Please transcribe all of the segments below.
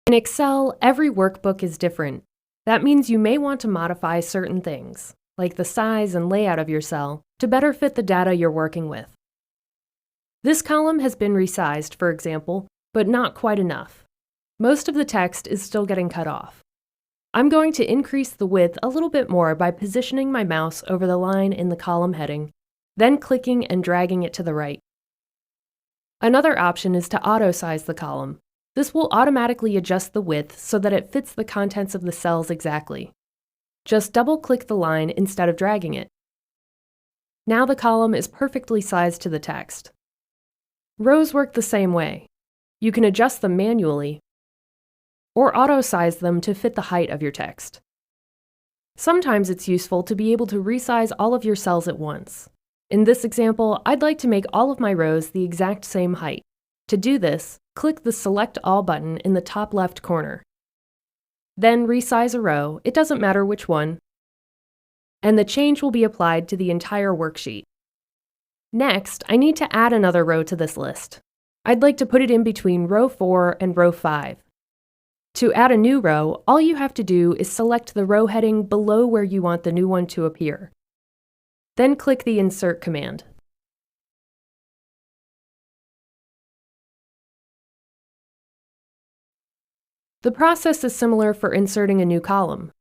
In Excel, every workbook is different. That means you may want to modify certain things, like the size and layout of your cell, to better fit the data you're working with. This column has been resized, for example, but not quite enough. Most of the text is still getting cut off. I'm going to increase the width a little bit more by positioning my mouse over the line in the column heading, then clicking and dragging it to the right. Another option is to auto-size the column. This will automatically adjust the width so that it fits the contents of the cells exactly. Just double-click the line instead of dragging it. Now the column is perfectly sized to the text. Rows work the same way. You can adjust them manually or auto-size them to fit the height of your text. Sometimes it's useful to be able to resize all of your cells at once. In this example, I'd like to make all of my rows the exact same height. To do this, click the Select All button in the top left corner. Then resize a row, it doesn't matter which one, and the change will be applied to the entire worksheet. Next, I need to add another row to this list. I'd like to put it in between row 4 and row 5. To add a new row, all you have to do is select the row heading below where you want the new one to appear. Then click the Insert command. The process is similar for inserting a new column.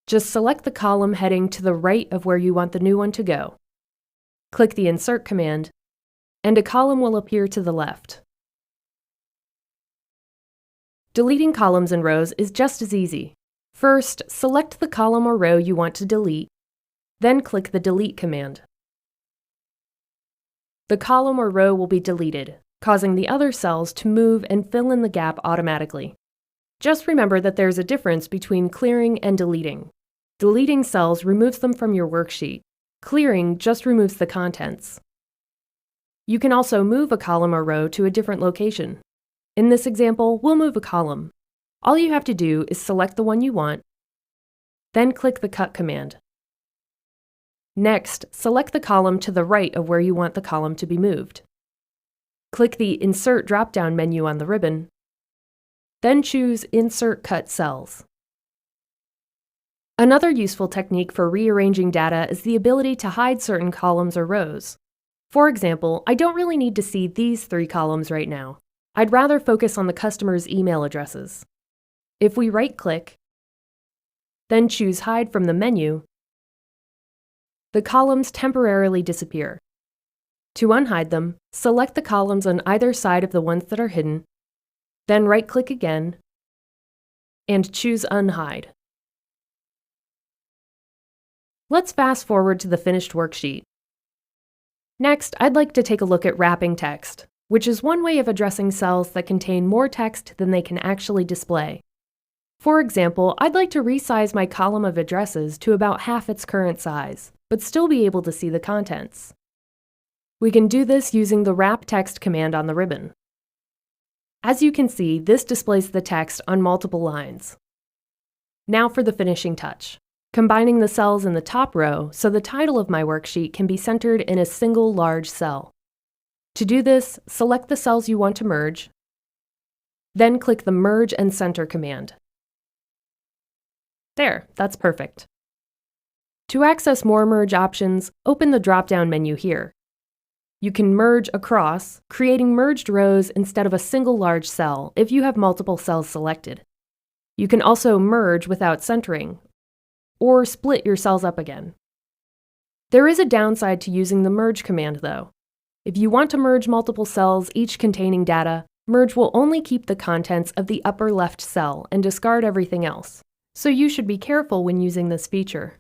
Just select the column heading to the right of where you want the new one to go. Click the Insert command, and a column will appear to the left. Deleting columns and rows is just as easy. First, select the column or row you want to delete, then click the Delete command. The column or row will be deleted, causing the other cells to move and fill in the gap automatically. Just remember that there's a difference between clearing and deleting. Deleting cells removes them from your worksheet. Clearing just removes the contents. You can also move a column or row to a different location. In this example, we'll move a column. All you have to do is select the one you want, then click the Cut command. Next, select the column to the right of where you want the column to be moved. Click the Insert drop-down menu on the ribbon, then choose Insert Cut Cells. Another useful technique for rearranging data is the ability to hide certain columns or rows. For example, I don't really need to see these 3 columns right now. I'd rather focus on the customer's email addresses. If we right-click, then choose Hide from the menu, the columns temporarily disappear. To unhide them, select the columns on either side of the ones that are hidden, then right-click again, and choose Unhide. Let's fast forward to the finished worksheet. Next, I'd like to take a look at wrapping text, which is one way of addressing cells that contain more text than they can actually display. For example, I'd like to resize my column of addresses to about half its current size, but still be able to see the contents. We can do this using the Wrap Text command on the ribbon. As you can see, this displays the text on multiple lines. Now for the finishing touch, combining the cells in the top row so the title of my worksheet can be centered in a single large cell. To do this, select the cells you want to merge, then click the Merge and Center command. There, that's perfect. To access more merge options, open the drop-down menu here. You can merge across, creating merged rows instead of a single large cell if you have multiple cells selected. You can also merge without centering, or split your cells up again. There is a downside to using the Merge command, though. If you want to merge multiple cells, each containing data, Merge will only keep the contents of the upper left cell and discard everything else. So you should be careful when using this feature.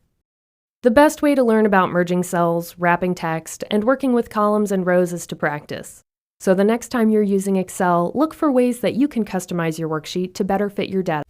The best way to learn about merging cells, wrapping text, and working with columns and rows is to practice. So the next time you're using Excel, look for ways that you can customize your worksheet to better fit your data.